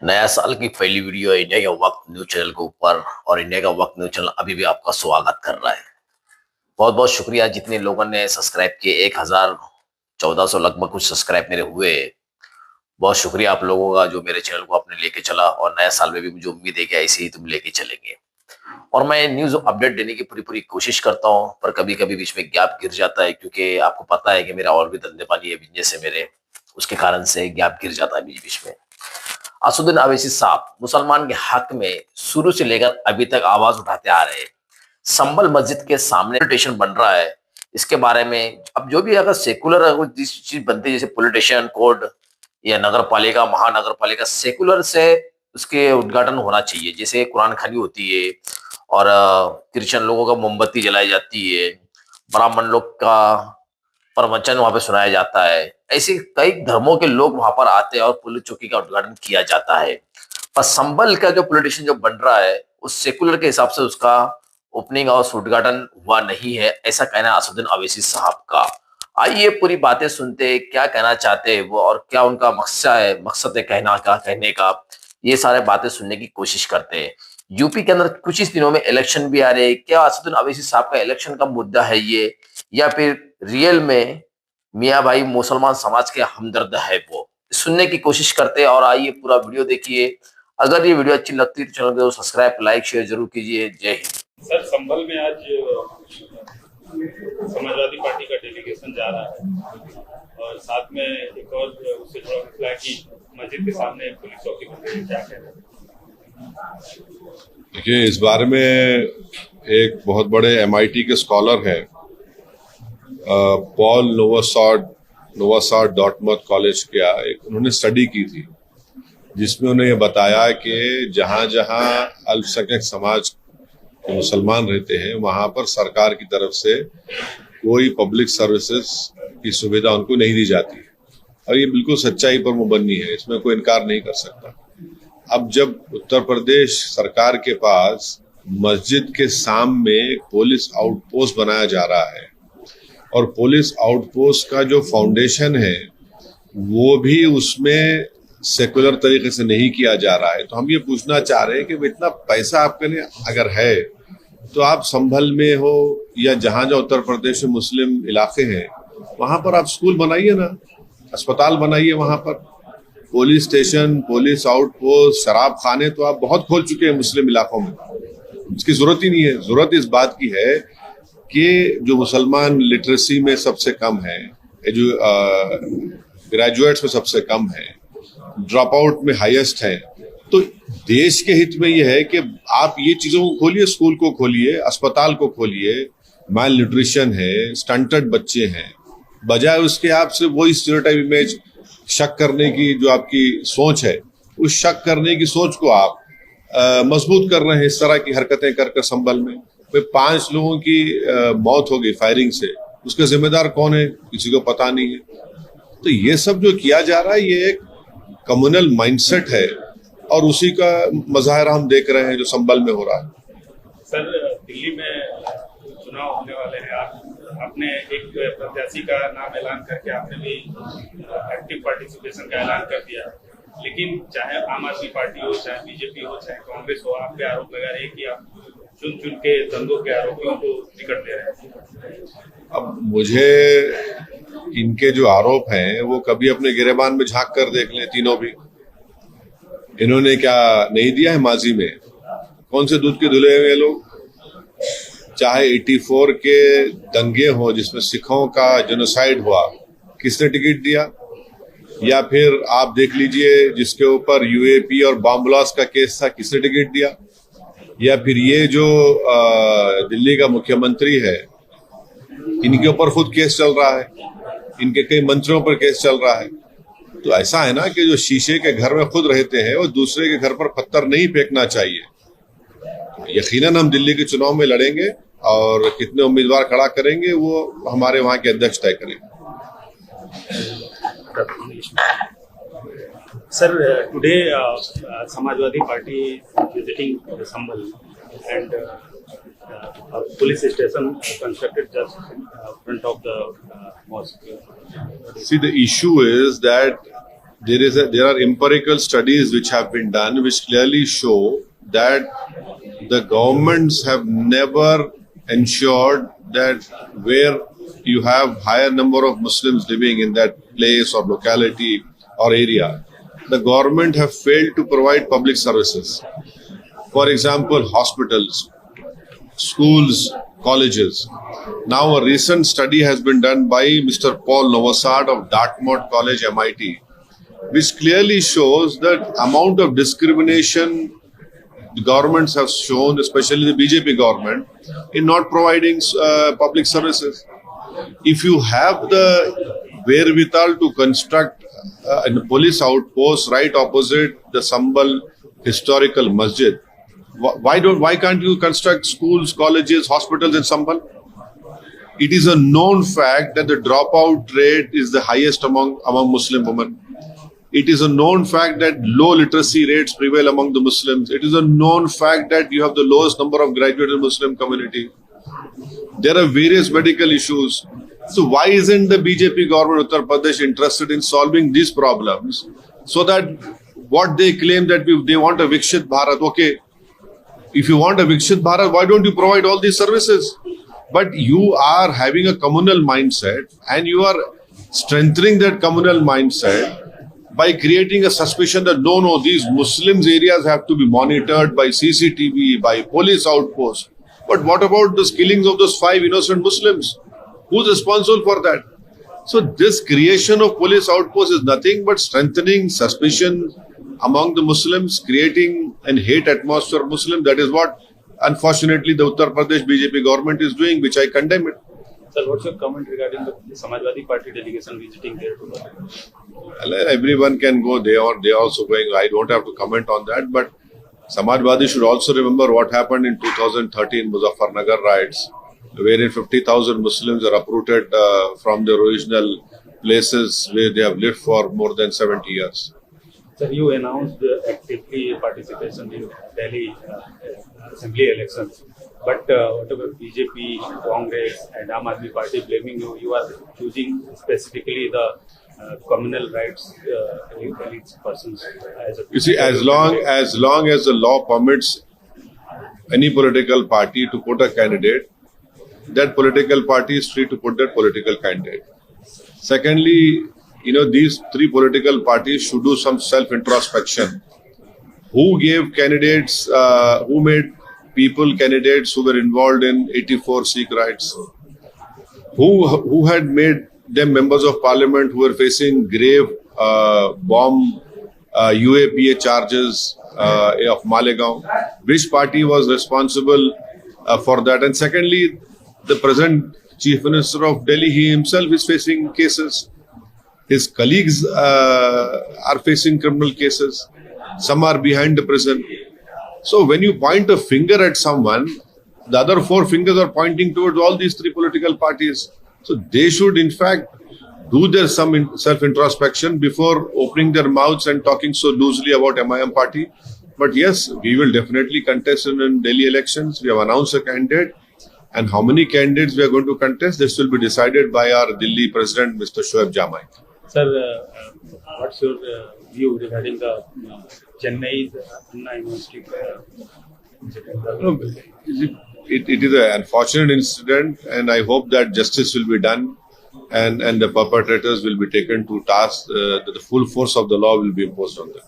नया साल की पहली वीडियो है इंडिया के वक्त न्यूज चैनल के ऊपर। और इंडिया का वक्त न्यूज चैनल अभी भी आपका स्वागत कर रहा है। बहुत बहुत शुक्रिया जितने लोगों ने सब्सक्राइब किए। 1000 1400 लगभग कुछ सब्सक्राइब मेरे हुए। बहुत शुक्रिया आप लोगों का जो मेरे चैनल को आपने लेके चला। और नया साल में भी मुझे उम्मीद है कि ऐसे ही तुम लेके चलेंगे। और मैं न्यूज अपडेट देने की पूरी पूरी कोशिश करता हूँ, पर कभी कभी बीच में गैप गिर जाता है, क्योंकि आपको पता है कि मेरा और भी धंधे पानी है, बिजनेस है मेरे, उसके कारण से गैप गिर जाता है बीच बीच में। असदुद्दीन अवैसी साहब मुसलमान के हक में शुरू से लेकर अभी तक आवाज उठाते आ रहे हैं। संभल मस्जिद के सामने पॉलिटिशियन बन रहा है। इसके बारे में अब जो भी अगर सेकुलर अगर जिस चीज बनती है, जैसे पॉलिटिशियन कोड या नगर पालिका महानगर पालिका, सेकुलर से उसके उद्घाटन होना चाहिए। जैसे कुरान खानी होती है और क्रिश्चियन लोगों का मोमबत्ती जलाई जाती है, ब्राह्मण लोग का प्रवचन वहां पे सुनाया जाता है। ऐसे कई धर्मों के लोग वहां पर आते हैं और पुलिस चौकी का उद्घाटन किया जाता है। पर संभल का जो पॉलिटिशियन जो बन रहा है, उस सेकुलर के हिसाब से उसका ओपनिंग और उद्घाटन हुआ नहीं है, ऐसा कहना है असदुद्दीन अवैसी साहब का। आइए पूरी बातें सुनते हैं, क्या कहना चाहते हैं वो और क्या उनका मकसद है कहने का। ये सारे बातें सुनने की कोशिश करते हैं। यूपी के अंदर कुछ ही दिनों में इलेक्शन भी आ रहे हैं। क्या असदुद्दीन अवैसी साहब का इलेक्शन का मुद्दा है ये, या फिर रियल में मियाँ भाई मुसलमान समाज के हमदर्द है वो? सुनने की कोशिश करते हैं। और आइए पूरा वीडियो देखिए। अगर ये वीडियो अच्छी लगती है तो चैनल को सब्सक्राइब लाइक शेयर जरूर कीजिए। जय हिंद। सर, संभल में आज समाजवादी पार्टी का डेलीगेशन जा रहा है और साथ में एक और उससे जुड़ा मसला है कि मस्जिद के सामने पुलिस चौकी बन रही है, क्या कह रहे हैं? देखिए, इस बारे में एक बहुत बड़े MIT के स्कॉलर हैं, पॉल नोवासाड डॉर्टमouth कॉलेज का उन्होंने स्टडी की थी, जिसमें उन्हें ये बताया कि जहां जहां अल्पसंख्यक समाज के मुसलमान रहते हैं वहां पर सरकार की तरफ से कोई पब्लिक सर्विसेज की सुविधा उनको नहीं दी जाती है। और ये बिल्कुल सच्चाई पर मुबन्नी है, इसमें कोई इनकार नहीं कर सकता। अब जब उत्तर प्रदेश सरकार के पास मस्जिद के सामने पुलिस आउटपोस्ट बनाया जा रहा है और पुलिस आउटपोस्ट का जो फाउंडेशन है वो भी उसमें सेकुलर तरीके से नहीं किया जा रहा है, तो हम ये पूछना चाह रहे हैं कि इतना पैसा आपके लिए अगर है तो आप संभल में हो या जहां जहां उत्तर प्रदेश में मुस्लिम इलाके हैं वहां पर आप स्कूल बनाइए ना, अस्पताल बनाइए। वहां पर पुलिस स्टेशन, पुलिस आउटपोस्ट, शराब खाने तो आप बहुत खोल चुके हैं मुस्लिम इलाकों में, इसकी जरूरत ही नहीं है। जरूरत इस बात की है कि जो मुसलमान लिटरेसी में सबसे कम है, जो ग्रेजुएट्स में सबसे कम है, ड्रॉप आउट में हाईएस्ट है, तो देश के हित में यह है कि आप ये चीजों को खोलिए, स्कूल को खोलिए, अस्पताल को खोलिए। माल न्यूट्रिशन है, स्टंटेड बच्चे हैं, बजाय उसके आपसे वही स्टीरियोटाइप इमेज शक करने की जो आपकी सोच है, उस शक करने की सोच को आप मजबूत कर रहे हैं इस तरह की हरकतें कर संभल में। 5 लोगों की मौत हो गई फायरिंग से, उसके जिम्मेदार कौन है किसी को पता नहीं है। तो ये सब जो किया जा रहा है ये एक कम्युनल माइंडसेट है और उसी का मजाहरा हम देख रहे हैं जो संभल में हो रहा है। सर, दिल्ली में चुनाव होने वाले हैं, आपने एक प्रत्याशी का नाम ऐलान करके आपने भी एक्टिव पार्टिसिपेशन का ऐलान कर दिया, लेकिन चाहे आम आदमी पार्टी हो, चाहे बीजेपी हो, चाहे कांग्रेस हो, आप पे आरोप लगा रहे हैं कि आप चुन चुन के दंगों के आरोपियों को टिकट दे रहे हैं। अब मुझे इनके जो आरोप हैं वो कभी अपने गिरेबान में झांक कर देख लें, तीनों भी। इन्होंने क्या नहीं दिया है माजी में? कौन से दूध के धुले हुए लोग? चाहे 84 के दंगे हो जिसमें सिखों का जेनोसाइड हुआ, किसने टिकट दिया? या फिर आप देख लीजिए जिसके ऊपर UAP और बॉम्ब ब्लास्ट का केस था, किसने टिकट दिया? या फिर ये जो दिल्ली का मुख्यमंत्री है, इनके ऊपर खुद केस चल रहा है, इनके कई मंत्रियों पर केस चल रहा है। तो ऐसा है ना कि जो शीशे के घर में खुद रहते हैं वो दूसरे के घर पर पत्थर नहीं फेंकना चाहिए। यकीनन हम दिल्ली के चुनाव में लड़ेंगे और कितने उम्मीदवार खड़ा करेंगे वो हमारे वहां के अध्यक्ष तय करेंगे। Sir, today Samajwadi Party visiting Sambhal and a police station constructed just in front of the mosque. See, the issue is that there are empirical studies which have been done which clearly show that the governments have never ensured that where you have higher number of Muslims living in that place or locality or area, the government have failed to provide public services. For example, hospitals, schools, colleges. Now a recent study has been done by Mr. Paul Novosad of Dartmouth College, MIT, which clearly shows that amount of discrimination the governments have shown, especially the BJP government, in not providing public services. If you have the wherewithal to construct a police outpost right opposite the Sambal historical masjid, why can't you construct schools, colleges, hospitals in Sambal? It is a known fact that the dropout rate is the highest among Muslim women. It is a known fact that low literacy rates prevail among the Muslims. It is a known fact that you have the lowest number of graduates in the Muslim community. There are various medical issues. So why isn't the BJP government of Uttar Pradesh interested in solving these problems so that what they claim that they want a Vikshit Bharat, okay, if you want a Vikshit Bharat, why don't you provide all these services? But you are having a communal mindset and you are strengthening that communal mindset by creating a suspicion that no, these Muslims areas have to be monitored by CCTV, by police outposts. But what about the killings of those 5 innocent Muslims? Who's responsible for that? So this creation of police outposts is nothing but strengthening suspicion among the Muslims, creating an hate atmosphere of Muslims. That is what, unfortunately, the Uttar Pradesh BJP government is doing, which I condemn it. Sir, what's your comment regarding the Samajwadi Party delegation visiting there today? Well, everyone can go. They are also going. I don't have to comment on that. But Samajwadi should also remember what happened in 2013 Muzaffarnagar riots, wherein 50,000 Muslims are uprooted from their original places where they have lived for more than 70 years. Sir, you announced actively participation in Delhi assembly elections. But whatever BJP, Congress and Aam Aadmi Party blaming you, you are choosing specifically the communal rights elites persons as a... You see, as long as the law permits any political party to put a candidate, that political party is free to put that political candidate. Secondly, these 3 political parties should do some self-introspection. Who gave candidates, who made people candidates who were involved in 84 Sikh riots? Who had made them members of parliament who were facing grave bomb UAPA charges of Malegaon? Which party was responsible for that? And secondly, the present Chief Minister of Delhi, he himself is facing cases. His colleagues are facing criminal cases. Some are behind the prison. So when you point a finger at someone, the other 4 fingers are pointing towards all these 3 political parties. So they should in fact do their some self-introspection before opening their mouths and talking so loosely about MIM party. But yes, we will definitely contest in Delhi elections. We have announced a candidate. And how many candidates we are going to contest, this will be decided by our Delhi President, Mr. Shoaib Jamai. Sir, what's your view regarding the Chennai Anna University? It is an unfortunate incident, and I hope that justice will be done and the perpetrators will be taken to task. The full force of the law will be imposed on them.